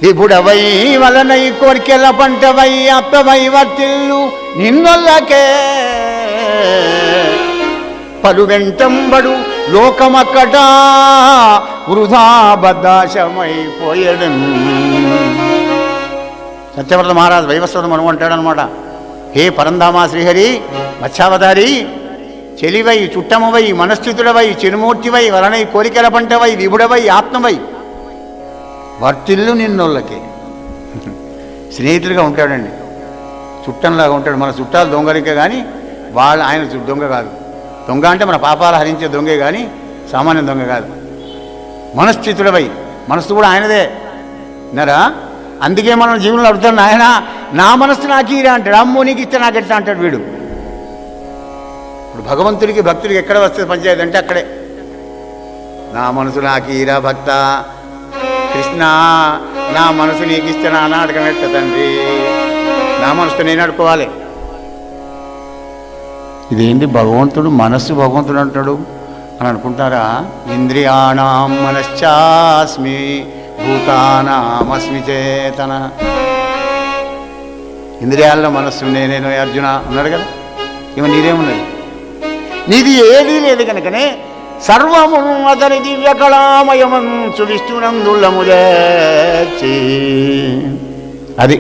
విపుడవై వలనై కోర్కెల పంటవై అప్పవై వర్తిల్లు నిన్నొల్లకే పలు వెంటంబడు లోకమక్కట వృధా బద్దాశమైపోయాడు. సత్యవ్రత మహారాజు వైవస్వత మను అంటాడనమాట. హే పరంధామా శ్రీహరి మత్స్యావతారి, చెలివై చుట్టమవై మనస్థితుడవై చిరుమూర్తివై వలనై కోరికల పంటవై విభుడవై ఆత్మవై వర్తిల్లు నిన్నోళ్ళకి. స్నేహితుడిగా ఉంటాడండి, చుట్టంలాగా ఉంటాడు. మన చుట్టాలు దొంగలికే కానీ ఆయన దొంగ కాదు. దొంగ అంటే మన పాపాలు హరించే దొంగే కానీ సామాన్య దొంగ కాదు. మనస్థితుడవై, మనస్సు కూడా ఆయనదే నరా. అందుకే మనం జీవనంలో అడుగుతాడు, ఆయన నా మనస్సు నాకు ఈరా అంటాడు. అమ్మో నీకు ఇస్తే నాకు ఎట్లా అంటాడు వీడు. ఇప్పుడు భగవంతుడికి భక్తుడికి ఎక్కడ వస్తుంది పంచాయతీ అంటే అక్కడే. నా మనసు నాకు ఈరా భక్త కృష్ణ, నా మనసు నీకు ఇస్తే నా నాటకం ఎట్ట తండ్రి, నా మనసుతో నేను అడుకోవాలి. ఇదేంటి భగవంతుడు మనస్సు భగవంతుడు అంటాడు అని అనుకుంటారా? ఇంద్రియాణం మనశ్చాస్మి భూతానామస్మి చేతన. ఇంద్రియాల్లో మనస్సు నేను అర్జున అన్నాడు కదా. ఇవ నీదేమున్నది? నీది ఏదీ లేదు కనుకనే సర్వము అతని దివ్య కళామయమంచు విష్ణునందుళ్ళముదేచి. అది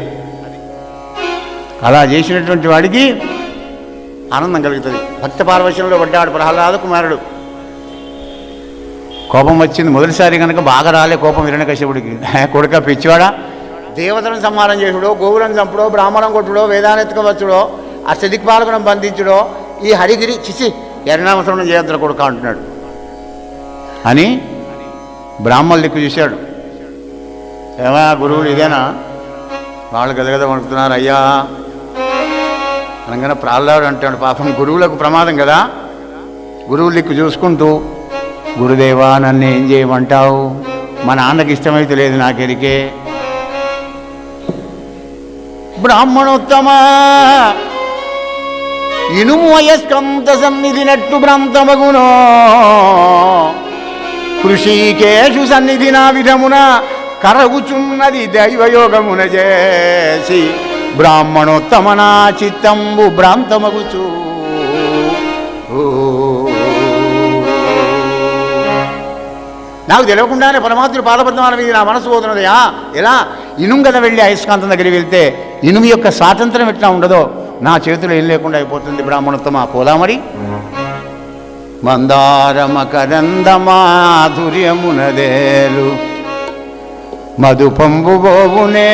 అలా చేసినటువంటి వాడికి ఆనందం కలుగుతుంది. భక్త పార్వశ్యంలో పడ్డాడు ప్రహ్లాద కుమారుడు. కోపం వచ్చింది మొదటిసారి కనుక బాగా రాలే కోపం హిరణ్యకశ్యపుడికి. కొడుక పిచ్చివాడా, దేవతలను సంహారం చేసుడో, గోవులను చంపుడో, బ్రాహ్మణం కొట్టుడో, వేదానెత్తుకవచ్చుడో, అష్టదిక్పాలకులను బంధించుడో, ఈ హరిగిరి చిసి ఎరణామసనం చేయద్ర కొడుక అంటున్నాడు అని బ్రాహ్మణులు దిక్కు చూశాడు. ఏమా గురువులు ఇదేనా? వాళ్ళు గదగద వణుకుతున్నారు. అయ్యా అనగానే ప్రహ్లాదుడు అంటాడు, పాపం గురువులకు ప్రమాదం కదా. గురువులు దిక్కు చూసుకుంటూ, గురుదేవా నన్ను ఏం చేయమంటావు? మా నాన్నకి ఇష్టమైతే లేదు నాకెరికే. బ్రాహ్మణోత్తమా ఇనుము అయస్కంత సన్నిధినట్టు భ్రాంతమగునో, కృషికేషు సన్నిధి నా విధమున కరగుచున్నది దైవయోగమున చేసి, బ్రాహ్మణోత్తమ నా చిత్తంబు భ్రాంతమగుచు. నాకు తెలియకుండానే పరమాత్ముడు పాదపద్మాల మీద నా మనసు పోతున్నదయా. ఎలా? ఇనుము కదా వెళ్ళి అయస్కాంతం దగ్గరికి వెళ్తే ఇనుము యొక్క స్వాతంత్రం ఎట్లా ఉండదో నా చేతిలో ఏం లేకుండా అయిపోతుంది. బ్రాహ్మణోత్తమ పోదా మరి. మందారమ కరంద మాధుర్యమునదేలు మధుపంబు గోవునే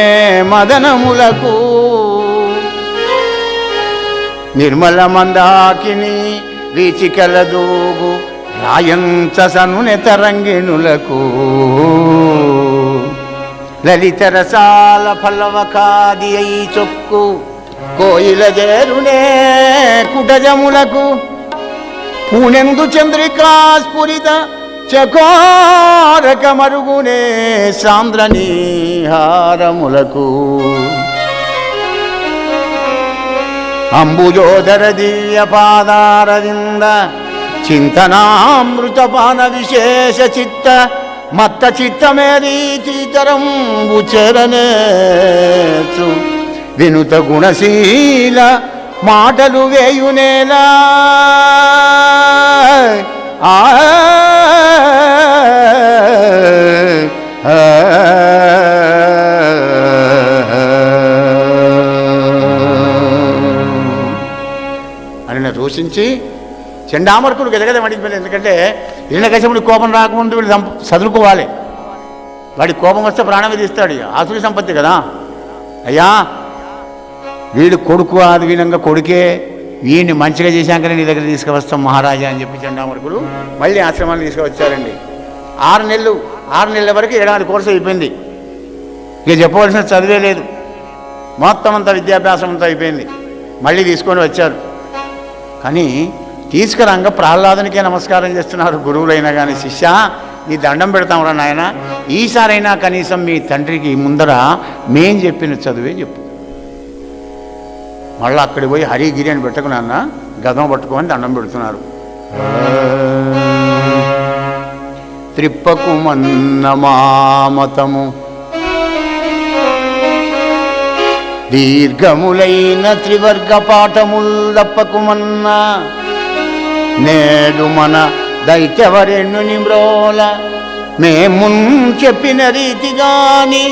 మదనములకు, నిర్మల మందాకిని వీచికల దూగు రాయంచసనునె తరంగిణులకు, లలిత రసాల ఫలవకాది అయి చొక్కు కోయిల జేరునే కుటజములకు, పూనెందు చంద్రికా స్ఫురిత చకోరక మరుగునే సాంద్ర నీహారములకు, అంబుజోదర దివ్య పాదారవింద చింతనామృతపాన విశేష చిత్త మత్త చిత్తమేరీతరం ఉచరనేచు, వినుత గుణశీల మాటలు వేయునేలా. అని రోషించి చండామర్కుడు గదగద మడిపోయింది. ఎందుకంటే హిరణ్యకశ్యపుడి కోపం రాకముందు వీళ్ళు చదువుకోవాలి. వాడికి కోపం వస్తే ప్రాణం తీస్తాడు. ఆసురి సంపత్తి కదా. అయ్యా వీడు కొడుకు అది వినంగా కొడుకే, వీడిని మంచిగా చేశాకనే నీ దగ్గర తీసుకువస్తాం మహారాజా అని చెప్పి చండామర్కుడు మళ్ళీ ఆశ్రమాన్ని తీసుకువచ్చారండి. 6 నెలల వరకు 7 కోర్సు అయిపోయింది. ఇక చెప్పవలసిన చదివే లేదు, మొత్తం అంతా విద్యాభ్యాసం అంతా అయిపోయింది. మళ్ళీ తీసుకొని వచ్చారు. కానీ తీసుకురాగా ప్రహ్లాదునికే నమస్కారం చేస్తున్నారు గురువులైనా కానీ. శిష్య నీ దండం పెడతాంరా నాయన, ఈసారైనా కనీసం మీ తండ్రికి ముందర మేం చెప్పిన చదువే చెప్పు. మళ్ళీ అక్కడికి పోయి హరిగిరి అని పెట్టుకున్నాన్న గదం పట్టుకొని దండం పెడుతున్నారు. త్రిప్పకు మన్న మామతము దీర్ఘములైన త్రివర్గ పాఠముల్ దప్పకుమన్నా నేడు మన దైత్యవరెన్ను నిమ్రోల మేమున్ చెప్పిన రీతిగాని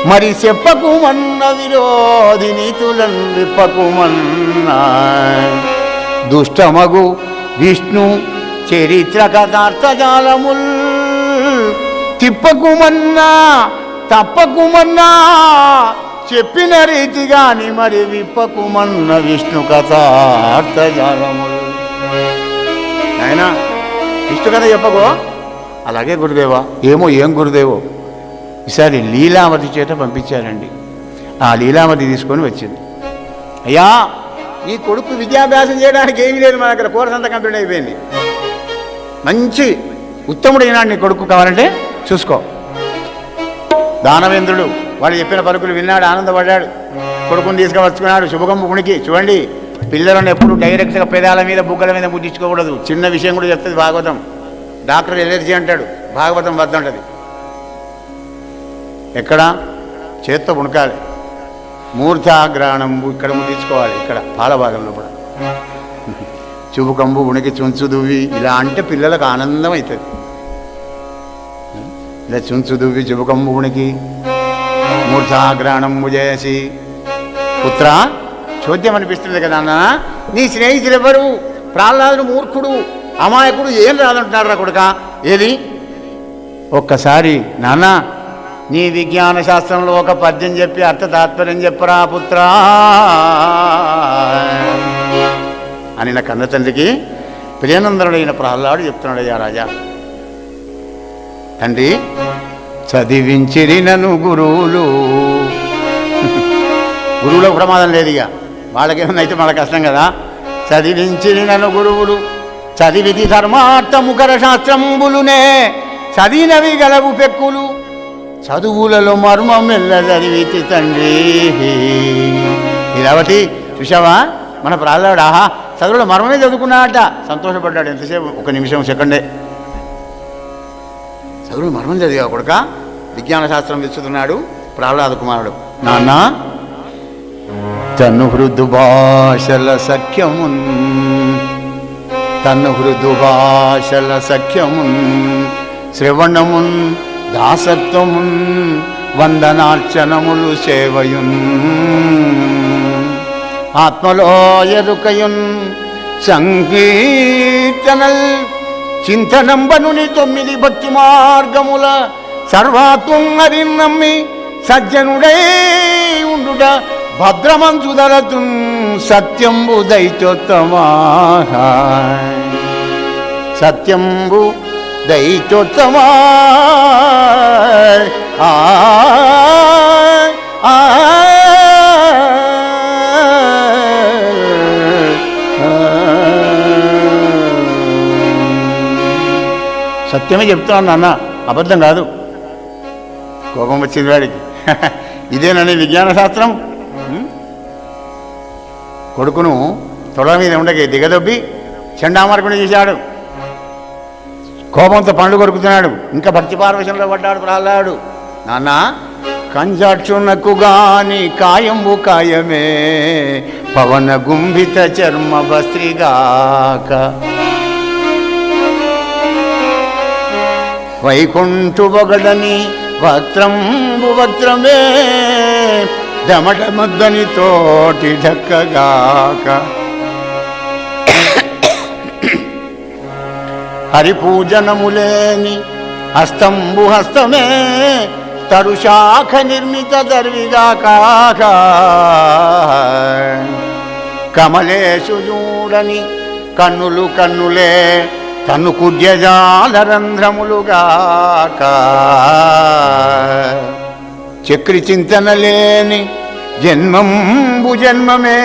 మరి చెప్పకుమన్న విరోధి నీతులను విప్పకుమన్నా దుష్టమగు విష్ణు చరిత్ర కథార్థజాలముల్ తిప్పకుమన్నా తప్పకుమన్నా చెప్పిన రీతిగాని మరి విప్పకుమన్న విష్ణు కథార్థజాలముల్. అయినా విష్ణు కథ చెప్పకో. అలాగే గురుదేవా. ఏమో ఏం గురుదేవో. ఈసారి లీలావతి చేత పంపించారండి. ఆ లీలావతి తీసుకొని వచ్చింది. అయ్యా ఈ కొడుకు విద్యాభ్యాసం చేయడానికి ఏమీ లేదు, మన దగ్గర కోర్స్ అంతా కంప్లీట్ అయిపోయింది. మంచి ఉత్తముడైనా నీ కొడుకు కావాలంటే చూసుకో. దానవేంద్రుడు వాడు చెప్పిన పలుకులు విన్నాడు, ఆనందపడ్డాడు. కొడుకుని తీసుకువచ్చుకున్నాడు. శుభకంపునికి చూడండి, పిల్లలను ఎప్పుడు డైరెక్ట్గా పెదాల మీద బుగ్గల మీద ముట్టించుకోకూడదు. చిన్న విషయం కూడా చెప్తుంది భాగవతం. డాక్టర్ ఎలర్జీ అంటాడు, భాగవతం వద్దంటది. ఎక్కడ చేత్తో పుణకాలి, మూర్ధాగ్రహణం ఇక్కడ ముట్టించుకోవాలి, ఇక్కడ పాల భాగంలో కూడా. చుబుకంబు ఉనికి చుంచుదువి ఇలా అంటే పిల్లలకు ఆనందం అవుతుంది. ఇలా చుంచుదువి చుబుకంబు ఉనికి మూర్ధాగ్రహణం చేసి పుత్ర చోద్యం అనిపిస్తుంది కదా అన్న. నీ స్నేహితులు ఎవరు? ప్రహ్లాదుడు మూర్ఖుడు, అమాయకుడు, ఏం రాదంటున్నారా కొడుక? ఏది ఒక్కసారి నాన్న నీ విజ్ఞాన శాస్త్రంలో ఒక పద్యం చెప్పి అర్థ తాత్పర్యం చెప్పరా పుత్రా అని నా కన్న తండ్రికి ప్రియనందనుడైన ప్రహ్లాడు చెప్తున్నాడు. అయ్యా రాజా, తండ్రి చదివించిరి నన్ను గురువులు. గురువులకు ప్రమాదం లేదు, ఇక వాళ్ళకేమన్నా అయితే మన కష్టం కదా. చదివించిరి నన్ను గురువులు చదివితి ధర్మార్థ ముఖర శాస్త్రంబులునే చదివినవి గలవు పెక్కులు చదువులలో మర్మం ఎల్ల చదివితి తండ్రి. ఇలావటి చూసావా మన ప్రహ్లాడు, ఆహా చదువులో మర్మమే చదువుకున్నాడట. సంతోషపడ్డాడు. ఎంతసేపు? ఒక నిమిషం, సెకండే. చదువులు మర్మం చదివా కొడుక? విజ్ఞాన శాస్త్రం తెచ్చుతున్నాడు ప్రహ్లాద కుమారుడు. నాన్న తను హృదు భాషల సఖ్యమున్ తను హృదు భాషల సఖ్యమున్ శ్రవణమున్ దాసత్వమున్ వందనార్చనములు సేవయున్ ఆత్మలో ఎరుకయున్ సంకీర్తనల్ చింతనంబనుని 9 భక్తి మార్గముల సర్వాత్వం హరిన్నమ్మి సజ్జనుడై ఉండుట భద్రమంచుదరతు సత్యంబు దైత్యోత్తమా సత్యంబు దైత్యోత్తమా. సత్యమే చెప్తున్నాను నాన్న, అబద్ధం కాదు. కోపం వచ్చింది వాడికి. ఇదేనని విజ్ఞాన శాస్త్రం. కొడుకును తొడ మీద ఉండకి దిగదొబ్బి చండామార్కుని చేశాడు. కోపంతో పండ్లు కొరుకుతున్నాడు. ఇంకా భక్తి పార్వశంలో పడ్డాడు ప్రహ్లాడు. నాన్న కంజాక్షునకు గాని కాయంబు కాయమే పవన గుంభిత చర్మ భస్త్రిగాక వైకుంఠు బొగడని వక్త్రంబు వక్త్రమే దమట మద్దని తోటి ఢక్కగాక హరిపూజనములేని హస్తంబు హస్తమే తరుశాఖ నిర్మిత దర్విగాక కమలేశు చూడని కన్నులు కన్నులే తన్ను కుడ్యజాలరంధ్రములుగాక చక్రి చింతన లేని జన్మంబు జన్మమే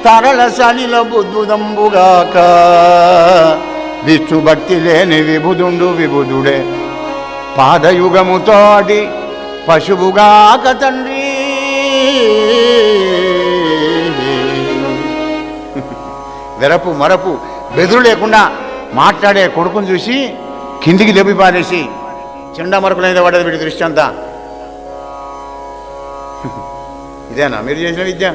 తరళ సలిల బుద్బుదంబుగాక విష్ణు భక్తి లేని విభుదుండు విభుదుడే పాదయుగముతోటి పశువుగాక తండ్రి. వెరపు మరపు బెదురు లేకుండా మాట్లాడే కొడుకును చూసి కిందికి దెబ్బి పారేసి చెండా మరకులైన పడ్డది వీడి దృష్టి అంతా. ఇదేనా మీరు చేసిన విద్య?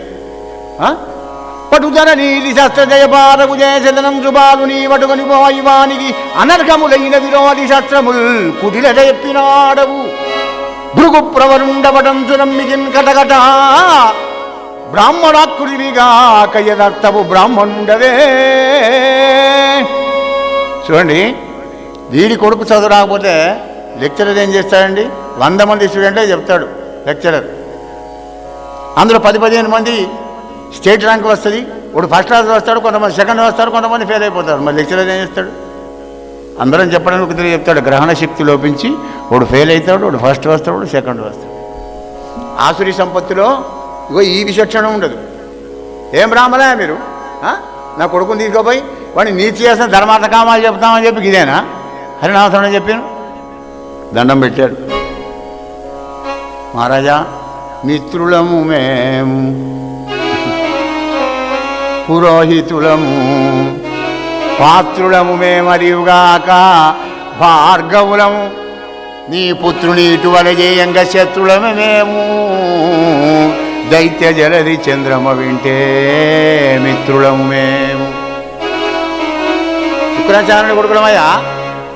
పటుధర నీలి శస్త్ర జయపారకు జయశదనం శుభాలు నీ వటుకొని పోయివానికి అనర్ఘములైన విరోధి శస్త్రముల్ కుటిల చెప్పినాడవు భృగు ప్రవరుండవటంచు నమ్మికిన్ కటకట బ్రాహ్మణాకృతివిగా కయ్యదర్తవు బ్రాహ్మణుండవే. చూడండి, వీడి కొడుకు చదువు రాకపోతే లెక్చరర్ ఏం చేస్తాడండి? 100 మంది స్టూడెంటే చెప్తాడు లెక్చరర్. అందులో 10-15 మంది స్టేట్ ర్యాంక్ వస్తుంది, వాడు ఫస్ట్ క్లాస్ వస్తాడు, కొంతమంది సెకండ్ వస్తారు, కొంతమంది ఫెయిల్ అయిపోతారు. మరి లెక్చరర్ ఏం చేస్తాడు? అందరం చెప్పడానికి కుదిరి చెప్తాడు. గ్రహణ శక్తి లోపించి వాడు ఫెయిల్ అవుతాడు, వాడు ఫస్ట్ వస్తాడు, వాడు సెకండ్ వస్తాడు. ఆసురి సంపత్తిలో ఇగో ఈ విచక్షణ ఉండదు. ఏం బ్రాహ్మణా మీరు, నా కొడుకుని తీసుకోపోయి వాడిని నీతి చేసిన ధర్మార్థ కామాలు చెప్తామని చెప్పి ఇదేనా హరినాథం చెప్పాను. దండం పెట్టాడు. మహారాజా, మిత్రులము మేము, పురోహితులము, పాత్రులము మేమరియుగాక భార్గవులము, నీ పుత్రుని ఇటువల చేయంగా శత్రులము మేము, దైత్య జలది చంద్రమ వింటే మిత్రులము మేము. శుక్రాచార్యుని కొడుకులమయ్యా,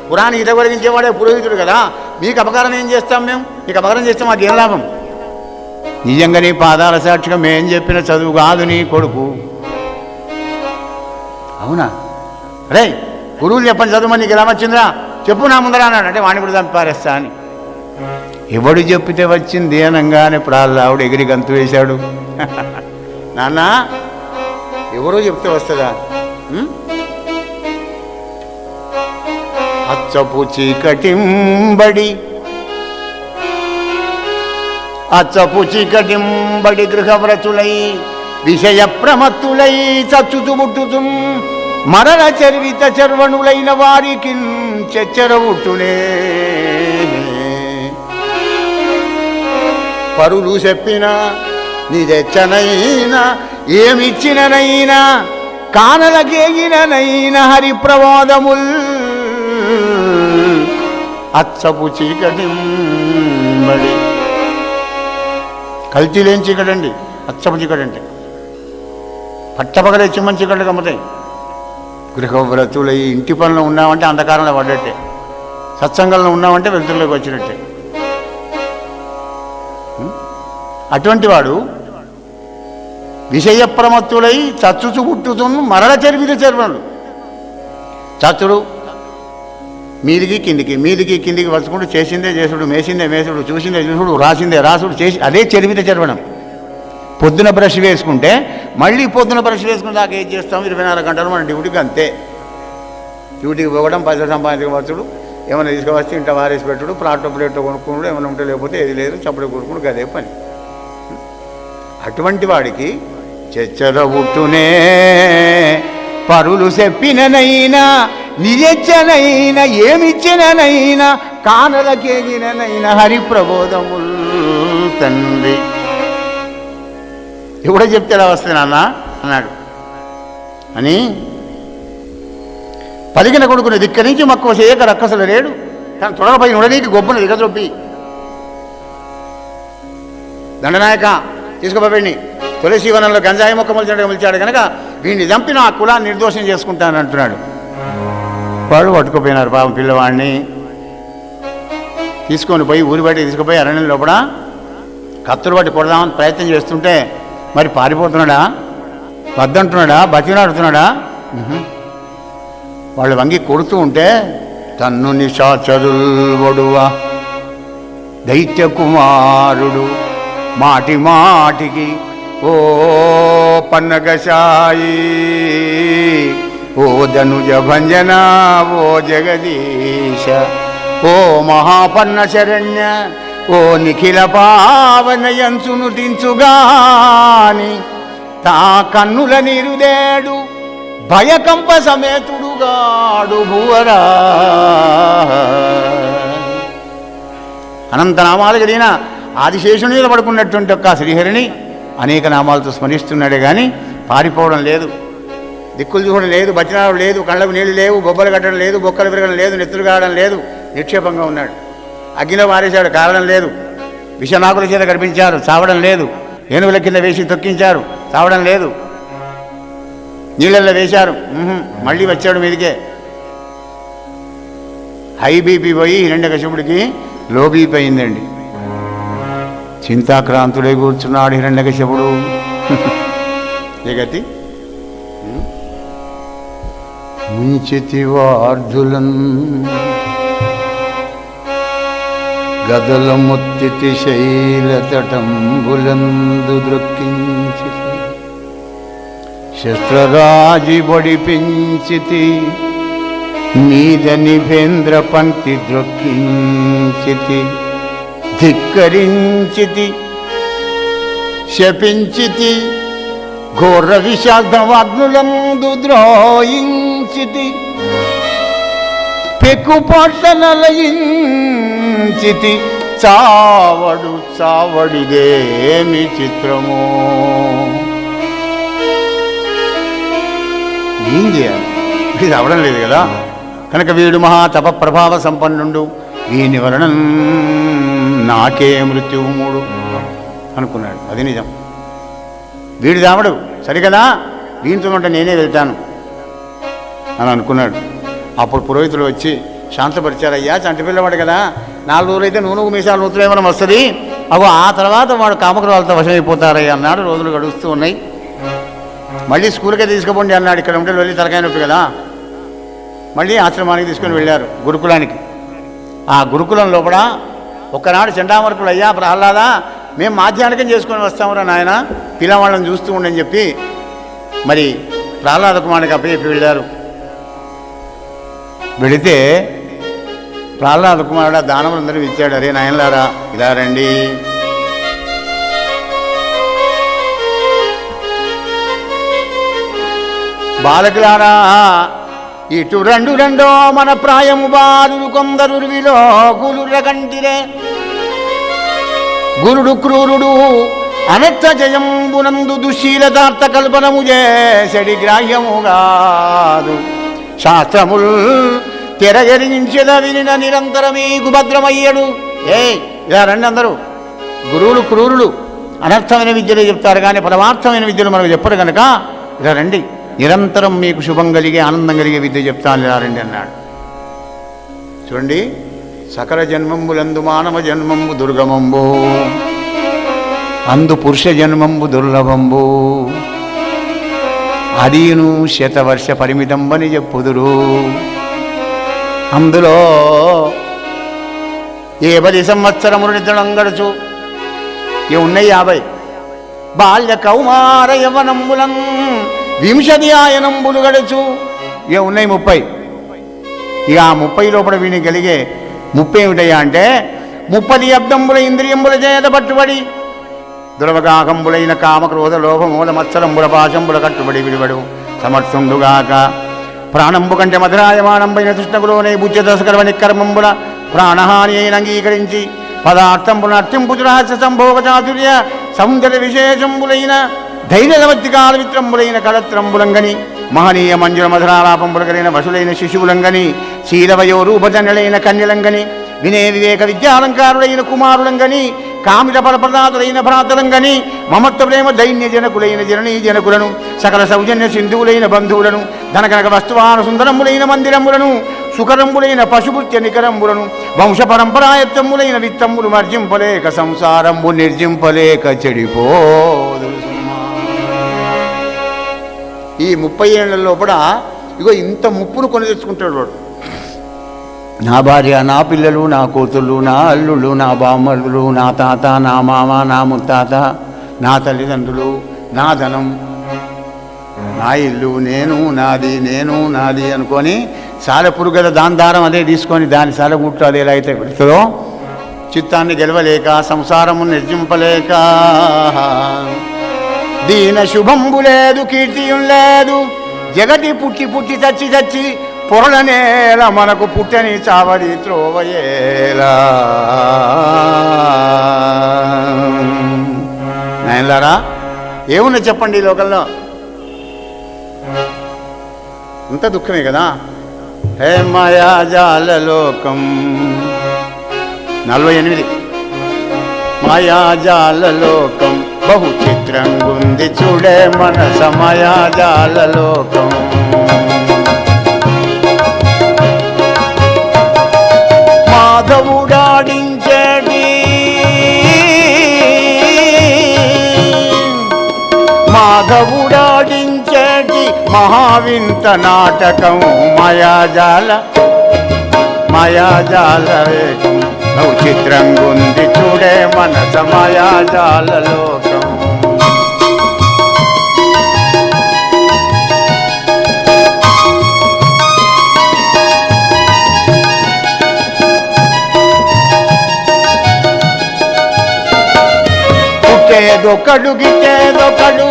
పురాణ ఈత కొరిగించేవాడే పురోహితుడు కదా, మీకు అపకారం ఏం చేస్తాం మేము? మీకు అపకారం చేస్తాం మాకు ఏం లాభం? నిజంగా నీ పాదాల సాక్షిగా మేం చెప్పిన చదువు కాదు నీ కొడుకు. అవునా? రే గురువులు చెప్పని చదువు నీకు ఎలా వచ్చిందిరా చెప్పు నా ముందర అన్నాడు. అంటే వాణి కూడా చంపారేస్తా అని. ఎవడు చెప్పితే వచ్చింది అనగానే ప్రాళ్ళావుడు ఎగిరి గంతు వేశాడు. నాన్న ఎవరో చెప్తే వస్తుందా? అచ్చపు చీకటింబడి గృహవ్రతులై విషయ ప్రమత్తులై చచ్చుతుముట్టుతు మరణ చర్విత చర్వణులైన వారికి చెచ్చరవుట్టునే. పరులు చెప్పినా నీదెచ్చనైనా ఏమిచ్చిననైనా కానలకేగిననైనా హరి ప్రవాదముల్ అచ్చపు చీకటింబడి. కల్తీలేని చీకటండి అచ్చపు చీకటి అంటే. పట్టపగలే చిమ్మని చీకట్లు కమ్ముతాయి. గృహవ్రతులు ఈ ఇంటి పనులు ఉన్నామంటే అంధకారంలో పడ్డట్టే, సత్సంగంలో ఉన్నామంటే వెలుతురులోకి వచ్చినట్టే. అటువంటి వాడు విషయ ప్రమత్తులై చచ్చుచు పుట్టుతు మరల చర్విత చర్వణులు. చచ్చుడు మీదికి కిందికి, మీదికి కిందికి వచ్చుకుంటూ చేసిందే చేసుడు, మేసిందే మేసుడు, చూసిందే చూసుడు, రాసిందే రాసుడు చేసి అదే చర్విత చర్వణం. పొద్దున బ్రష్ వేసుకుంటే మళ్ళీ పొద్దున బ్రష్ వేసుకుని దాకా ఏం చేస్తాం? 24 గంటలు మన డ్యూటీకి అంతే. డ్యూటీకి పోవడం, పైసలు సంపాదించవచ్చుడు, ఏమైనా తీసుకువస్తే ఇంట వారేసి పెట్టుడు, ప్లాట్తో ప్లేట్లో కొనుక్కున్నాడు, ఏమైనా ఉంటే లేకపోతే ఏది లేదు చప్పుడు కొనుక్కుడు, గదే పని. అటువంటి వాడికి చెచ్చరవుట్టునే పరులు చెప్పిననైనా నిజెచ్చనైనా ఏమిచ్చిననైనా కానలకేగిననైనా హరి ప్రబోధముల్ తండ్రి. ఎవడో చెప్తే ఎలా వస్తుంది నాన్న అన్నాడు అని పలికిన కొడుకుని ధిక్కరించి మక్కువ చేయక రక్కసలు లేడు. కానీ తొడలపై నుడనీకి గొప్పను దిగజొప్పి దండనాయక తీసుకుపోయి తులసి వనంలో గంజాయి మొక్క మొలిచాడు కనుక వీడిని చంపి నా కులాన్ని నిర్దోషం చేసుకుంటానంటున్నాడు. వాళ్ళు పట్టుకుపోయినారు పాపం పిల్లవాడిని. తీసుకొని పోయి ఊరి బయట తీసుకుపోయి అరణ్యం లోపల కత్తులు బట్టి కొడదామని ప్రయత్నం చేస్తుంటే మరి పారిపోతున్నాడా, వద్దంటున్నాడా, బతినాడుతున్నాడా? వాళ్ళు వంగి కొడుతూ ఉంటే తన్ను నిశాచరువడువా దైత్య కుమారుడు మాటి మాటికి ఓ పన్నగశాయి ఓ ధనుజ భంజన ఓ జగదీశ ఓ మహాపన్న శరణ్య ఓ నిఖిల పావన యంచును దించుగాని తా కన్నుల నిరుదేడు భయకంప సమేతుడుగాడు భువరా. అనంత నామాలు కలిగిన ఆదిశేషుని మీద పడుకున్నటువంటి ఒక్క శ్రీహరిని అనేక నామాలతో స్మరిస్తున్నాడే కానీ పారిపోవడం లేదు, దిక్కులు చూడడం లేదు, బచనాలు లేదు, కళ్ళకు నీళ్ళు లేవు, బొబ్బలు కట్టడం లేదు, బొక్కలు విరగడం లేదు, నెత్తులు కావడం లేదు, నిక్షేపంగా ఉన్నాడు. అగ్నిలో మారేశాడు, కారణం లేదు. విషనాకుల చేత కనిపించారు, చావడం లేదు. ఏనుగుల కింద వేసి తొక్కించారు, తావడం లేదు. నీళ్ళల్లో వేశారు, మళ్ళీ వచ్చాడు మీదికే. హై బీపీ పోయి హిరణ్యకశిపుడికి లో బీపీ అయిందండి. చింతాక్రాంతుడై కూర్చున్నాడు హిరణ్యకశిపుడు. ఏ గతి? ముంచితివార్ధులన్ గదల ముత్తితి శైలతటంబులందు ద్రొక్కించి శస్త్రరాజి బొడిపించితి మీద నిభేంద్ర పంక్తి ద్రొక్కించితి ధిక్కరించితి శపించితి ఘోర విషాదవాగ్నులందు ద్రోయించితి పెక్కుపాటనలయించితి చావడు చావడిదేమి చిత్రమో. ఏం చేయాలి? ఇది అవడం లేదు కదా. కనుక వీడు మహా తప ప్రభావ సంపన్నుండు, వీని వలన నాకే మృత్యువు మూడు అనుకున్నాడు. అది నిజం. వీడు దామడు సరికదా, వీనితో ఉంటే నేనే వెళ్తాను అని అనుకున్నాడు. అప్పుడు పురోహితులు వచ్చి శాంతపరిచారయ్యా, చంటి పిల్లవాడు కదా, 4 రోజులైతే నూనె మీసాలు నూతులేమనం వస్తుంది, అగో ఆ తర్వాత వాడు కామక్రోధాలతో వశమైపోతారయ్యా అన్నాడు. రోజులు గడుస్తూ ఉన్నాయి. మళ్ళీ స్కూల్కే తీసుకుపోండి అన్నాడు. ఇక్కడ ఉంటే వెళ్ళి తలకాయ నొప్పి కదా. మళ్ళీ ఆశ్రమానికి తీసుకొని వెళ్ళారు, గురుకులానికి. ఆ గురుకులం లోపల ఒక్కనాడు చండామర్కులు, అయ్యా ప్రహ్లాద, మేము మాధ్యానికం చేసుకొని వస్తామురా నాయన, పిల్లవాళ్ళని చూస్తూ ఉండని చెప్పి మరి ప్రహ్లాద కుమారునికి అప్పచెప్పి వెళ్ళారు. వెళితే ప్రహ్లాద కుమారుడు దానములందరూ ఇచ్చాడు. అరే నాయనలారా ఇలా రండి, బాలకులారా ఇటు రెండు రెండో మన ప్రాయము బాలురు కొందరు విలో గులుర కంటిరే, గురుడు క్రూరుడు అనర్థ జయంబునందు దుశీలతార్థ కల్పనము చేసడి గ్రాహ్యముగాదు, శాస్త్రముల్ తెరగరించెద వినిన నిరంతరమీకు భద్రమయ్యడు. ఇలా రండి అందరూ. గురువులు క్రూరులు అనర్థమైన విద్యలు చెప్తారు కానీ పరమార్థమైన విద్యలు మనకు చెప్పరు కనుక ఇలా రండి, నిరంతరం మీకు శుభం కలిగే ఆనందం కలిగే విద్య చెప్తాను ఇలా రండి అన్నాడు. చూడండి, సకల జన్మంబులందు మానవ జన్మంబు దుర్గమంబు, అందు పురుష జన్మంబు దుర్లభంబు, అదీను శతవర్ష పరిమితంబని చెప్పుదురు. అందులో 10 సంవత్సరములు నిద్రడం గడుచు, ఉన్నాయి 50. బాల్య కౌమార యవనంబులం వింశతి ఆయనంబులు గడుచు, ఉన్నాయి 30. ఇక ఆ 30 లోపల వీని కలిగే 30 ఏమిటయ్యా అంటే 30 అబ్దంబుల ఇంద్రియంబుల చేత పట్టుబడి దురవగాకంబులైన కామక్రోధ లోభమూల మత్సరంబుల పాశంబుల కట్టుబడి విడివడు సమర్థుండుగాక. ప్రాణంబు కంటే మధురాయమానంబైన తృష్ణకులోనే బుద్ధ్యదశకరవ నిక్కర్మంబుల ప్రాణహాని అయిన అంగీకరించి పదార్థంబుల అత్యంపు రహస్య సంభోగ చాతుర్య సౌందర్య విశేషంబులైన ధైర్యవత్తికాల విత్రంబులైన కళత్రంబులంగని మహనీయ మంజుల మధురాలాపంబుల కలిగిన వశులైన శిశువులంగని శీలవయో రూపజన్యులైన కన్యలంగని వినయ వివేక విద్యాలంకారులైన కుమారులంగని కామిత ఫలప్రదాతులైన భ్రాతలంగని మమత్వ ప్రేమ దైన్య జనకులైన జననీ జనకులను సకల సౌజన్య సింధువులైన బంధువులను ధనకనక వస్తువాన సుందరములైన మందిరములను సుకరంబులైన పశుపుత్య నికరంబులను వంశ పరంపరాయత్తములైన విత్తమ్ములు మర్జింపలేక సంసారంబు నిర్జింపలేక చెడిపోదు. ఈ 30 ఏళ్ల లోపల ఇగో ఇంత ముప్పును కొని తెచ్చుకుంటాడు వాడు. నా భార్య, నా పిల్లలు, నా కూతుళ్ళు, నా అల్లుళ్ళు, నా బామ్మలు, నా తాత, నా మామ, నా ముత్తాత, నా తల్లిదండ్రులు, నా ధనం, నా ఇల్లు, నేను నాది అనుకొని సాలెపురు కదా దాని దారం అదే తీసుకొని దాని సాలెగుట్టు అది ఎలా అయితే పెడుతుందో చిత్తాన్ని గెలవలేక సంసారము నిర్జింపలేక దీన శుభంబు లేదు కీర్తియం లేదు జగతి పుట్టి పుట్టి చచ్చి చచ్చి పొరలనేల మనకు పుట్టని చావడి త్రోవయేలా. నాయనలారా ఏమున్నా చెప్పండి ఈ లోకంలో, అంత దుఃఖమే కదా. హే మాయాజాల లోకం 48 మాయాజాల లోకం బహు చిత్రంగుంది చూడే మన సమయాజాల లోకం. మాధవుడాడించేటి మాధవుడాడించేటి మహావింత నాటకం మాయాజాల వేగం. బహు చిత్రంగుంది చూడే మన సమయాజాల లోకం. పుట్టేదొకడు గిట్టేదొకడు,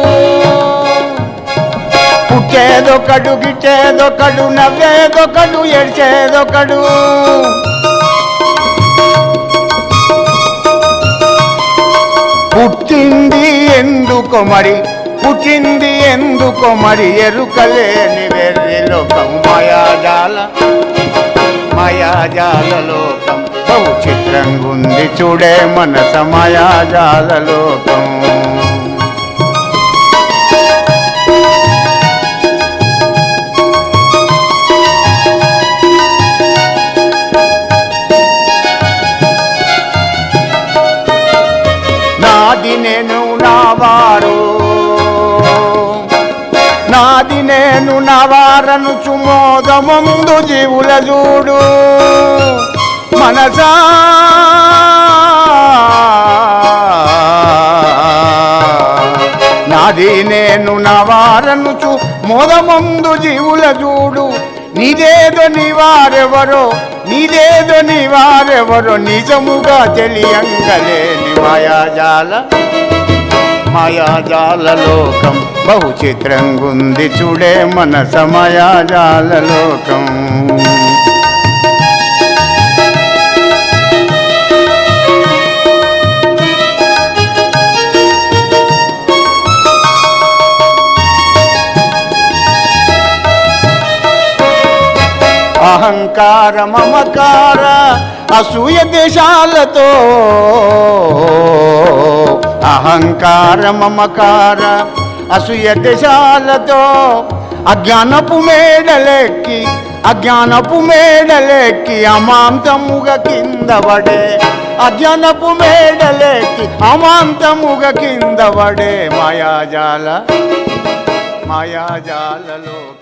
పుట్టేదొకడు గిట్టేదొకడు, నవ్వేదొకడు ఏడ్చేదొకడు. పుట్టింది ఎందుకో మరి, పుట్టింది ఎందుకో మరి, ఎరుకలేని వెర్రి లోకం మాయాజాల లోకం. బహు చిత్రంగుంది చూడే మన సమయాజాల లోకం. నాది నేను నావారు, నాది నేను నవారను చుమోదముందు జీవుల చూడు మనసా. నాది నేను నవారను చు మోదముందు జీవుల చూడు. నీదేదో నీవారెవరో, నీదేదో నీవారెవరో నిజముగా తెలియంగలేని మాయాజాల లోకం. బహు చిత్రంగుంది చూడే మన సమయాజాల లోకం. అహంకార మమకార అసూయ దేశాలతో, అహంకార మమకార అసూయ దేశాలతో అజ్ఞానపు మేడలెక్కి అమాంతముగా కింద పడే, అజ్ఞానపు మేడలెక్కి అమాంతముగా కింద పడే మాయాజాల లోకం.